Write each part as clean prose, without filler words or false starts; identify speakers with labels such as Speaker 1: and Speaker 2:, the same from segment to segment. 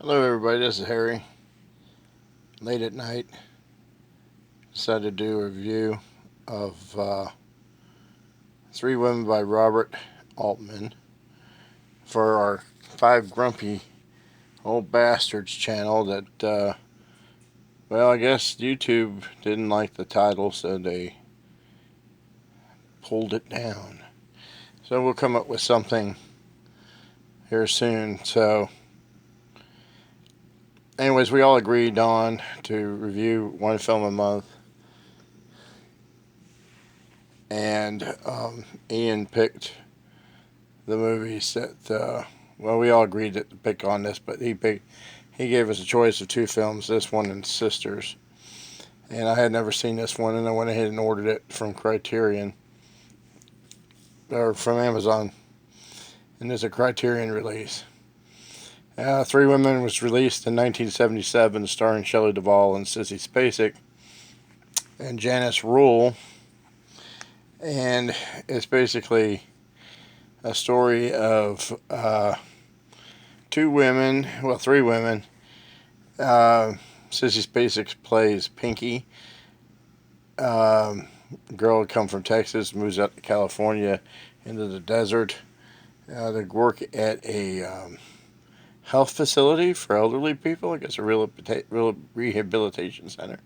Speaker 1: Hello, everybody. This is Harry. Late at night, decided to do a review of Three Women by Robert Altman for our Five Grumpy Old Bastards channel. I guess YouTube didn't like the title, so they pulled it down. So we'll come up with something here soon. So, anyways, we all agreed on to review one film a month. And Ian picked the movies that we all agreed to pick on this, but he gave us a choice of two films, this one and Sisters. And I had never seen this one, and I went ahead and ordered it from Criterion or from Amazon, and it's a Criterion release. Three Women was released in 1977, starring Shelley Duvall and Sissy Spacek and Janice Rule, and it's basically a story of three women. Sissy Spacek plays Pinky. Girl had come from Texas, moves out to California into the desert. They work at a health facility for elderly people. I guess a real rehabilitation center.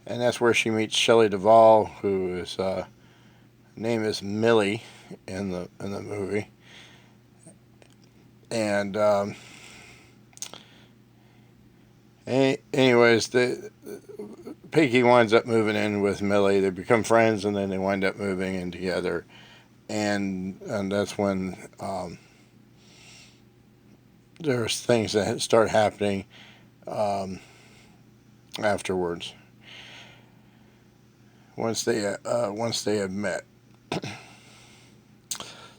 Speaker 1: And that's where she meets Shelley Duvall, who is name is Millie in the movie. And anyways, Pinky winds up moving in with Millie. They become friends, and then they wind up moving in together. And that's when there's things that start happening afterwards. Once they have met.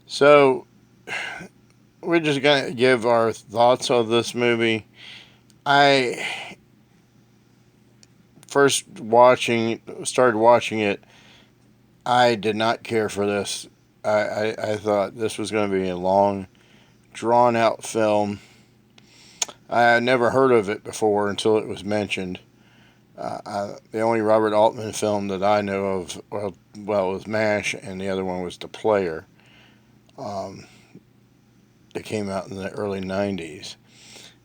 Speaker 1: So we're just gonna give our thoughts on this movie. I started watching it. I did not care for this. I thought this was going to be a long, drawn out film. I had never heard of it before until it was mentioned. The only Robert Altman film that I know of, was MASH, and the other one was The Player. That came out in the early '90s,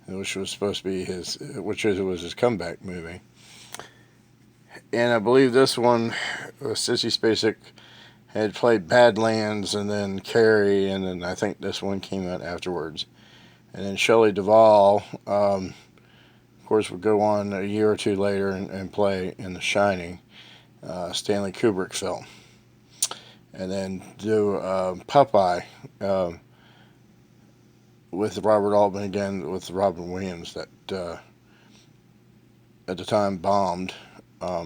Speaker 1: which was supposed to be was his comeback movie. And I believe this one, Sissy Spacek had played Badlands and then Carrie, and then I think this one came out afterwards. And then Shelley Duvall, of course, would go on a year or two later and play in The Shining, Stanley Kubrick film. And then do Popeye with Robert Altman again, with Robin Williams, that at the time bombed at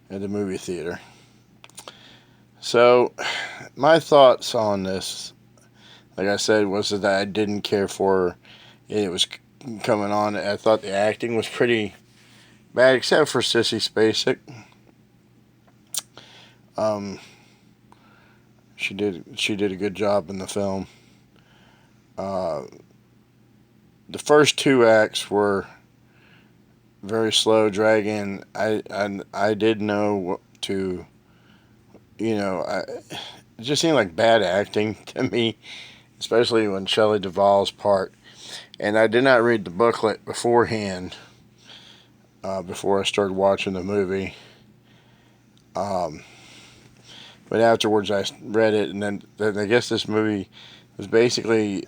Speaker 1: the movie theater. So, my thoughts on this, like I said, was that I didn't care for it. It was coming on. I thought the acting was pretty bad, except for Sissy Spacek. She did a good job in the film. The first two acts were very slow, dragging. I did know what to, it just seemed like bad acting to me, especially when Shelley Duvall's part. And I did not read the booklet beforehand, before I started watching the movie. But afterwards I read it, and then I guess this movie was basically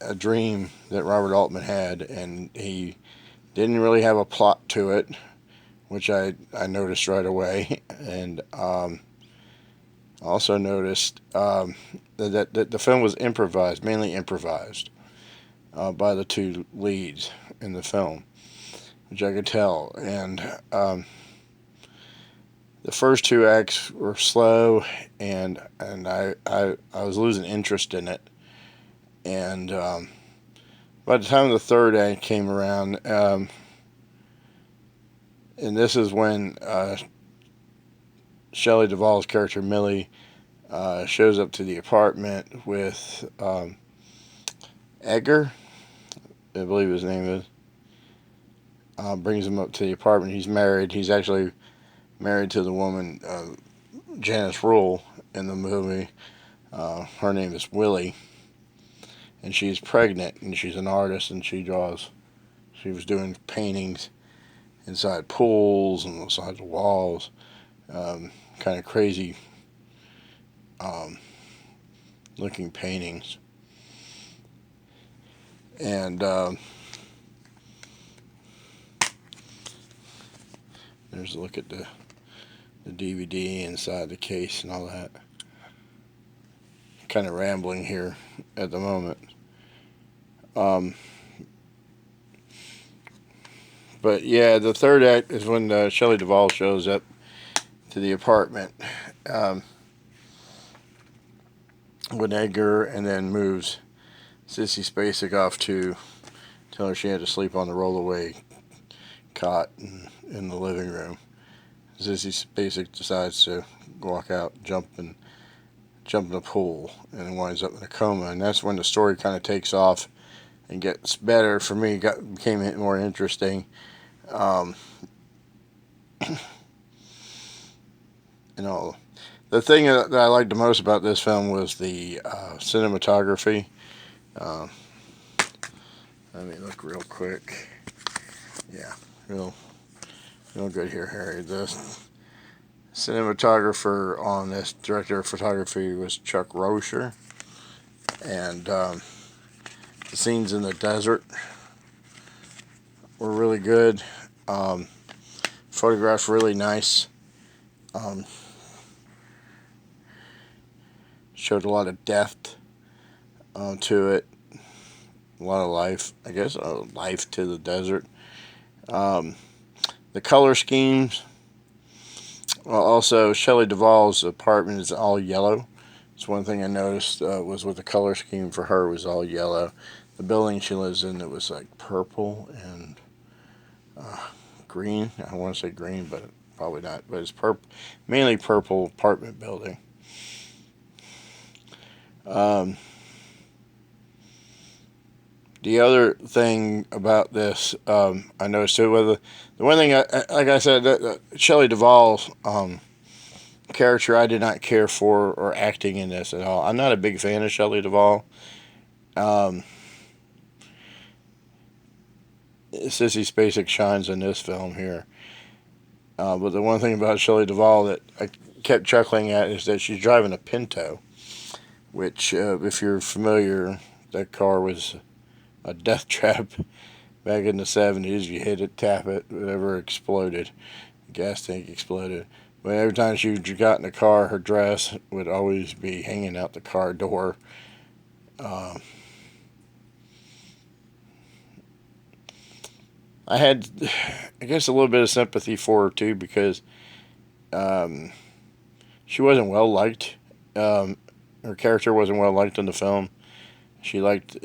Speaker 1: a dream that Robert Altman had, and he didn't really have a plot to it, which I noticed right away. And also noticed that the film was improvised, mainly improvised, by the two leads in the film, which I could tell. And the first two acts were slow, and I was losing interest in it. And by the time the third act came around, and this is when Shelley Duvall's character Millie shows up to the apartment with Edgar. I believe his name is, brings him up to the apartment. He's married. He's actually married to the woman, Janice Rule, in the movie. Her name is Willie, and she's pregnant, and she's an artist, and she draws. She was doing paintings inside pools and inside the walls, kind of crazy um, looking paintings. And there's a look at the DVD inside the case and all that. Kind of rambling here at the moment. But yeah, the third act is when Shelley Duvall shows up to the apartment with Edgar, and then moves Sissy Spacek off to tell her she had to sleep on the rollaway cot in the living room. Sissy Spacek decides to walk out, jump in the pool, and winds up in a coma. And that's when the story kind of takes off and gets better for me. Became more interesting. You know, the thing that I liked the most about this film was the cinematography. Let me look real quick. Yeah, real good here, Harry. The cinematographer on this, director of photography, was Chuck Rocher, and the scenes in the desert were really good. Photographed really nice. Showed a lot of depth to it. A lot of life, I guess, life to the desert. The color schemes. Well, also, Shelley Duvall's apartment is all yellow. It's one thing I noticed was with the color scheme for her was all yellow. The building she lives in, it was like purple and green. I want to say green, but probably not. But it's mainly purple apartment building. The other thing about this, I noticed too, the one thing, like I said, Shelley Duvall's character I did not care for or acting in this at all. I'm not a big fan of Shelley Duvall. Sissy Spacek shines in this film here. But the one thing about Shelley Duvall that I kept chuckling at is that she's driving a Pinto, which, if you're familiar, that car was a death trap back in the 70s. You hit it, tap it, whatever exploded. The gas tank exploded. But every time she got in the car, her dress would always be hanging out the car door. I had, I guess, a little bit of sympathy for her too, because she wasn't well liked. Her character wasn't well liked in the film. She liked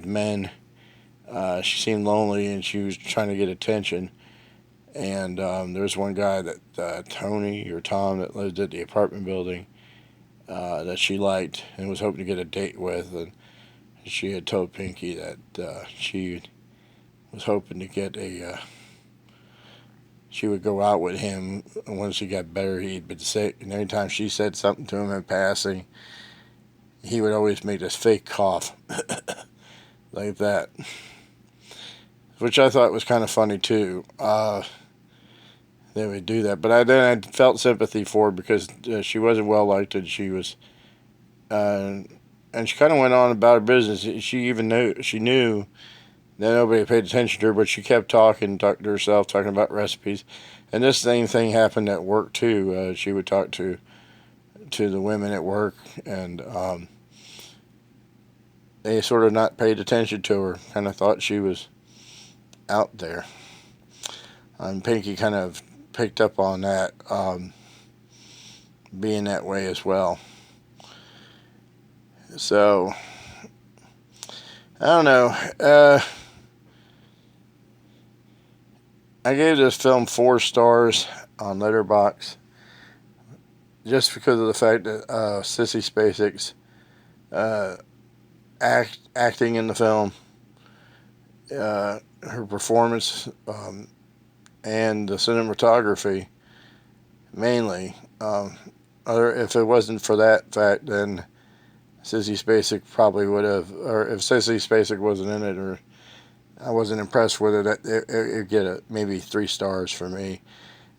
Speaker 1: men. She seemed lonely, and she was trying to get attention. And there was one guy that Tony or Tom that lived at the apartment building that she liked and was hoping to get a date with, and she had told Pinky that she was hoping to get she would go out with him once he got better. He'd been sick, and every time she said something to him in passing, he would always make this fake cough like that, which I thought was kind of funny too. They would do that, but then I felt sympathy for her because she wasn't well liked, and she was, and she kind of went on about her business. She knew that nobody paid attention to her, but she kept talking to herself, talking about recipes, and this same thing happened at work too. She would talk to the women at work, and they sort of not paid attention to her, kind of thought she was out there. And Pinky kind of picked up on that, being that way as well. So, I don't know. I gave this film 4 stars on Letterboxd, just because of the fact that Sissy Spacek's acting in the film her performance and the cinematography mainly. If it wasn't for that fact, then Sissy Spacek probably would have, or if Sissy Spacek wasn't in it, or I wasn't impressed with it, it'd get maybe 3 stars for me.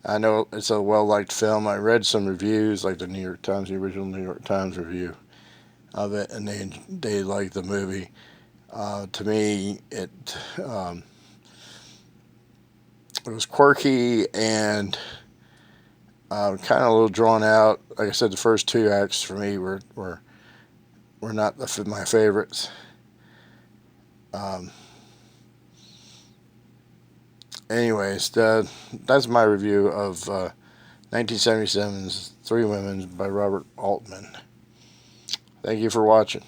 Speaker 1: I know it's a well-liked film. I read some reviews, like the New York Times, the original New York Times review of it, and they liked the movie. To me, it was quirky and kind of a little drawn out. Like I said, the first 2 acts for me were not my favorites. Um, Anyways, that's my review of 1977's Three Women by Robert Altman. Thank you for watching.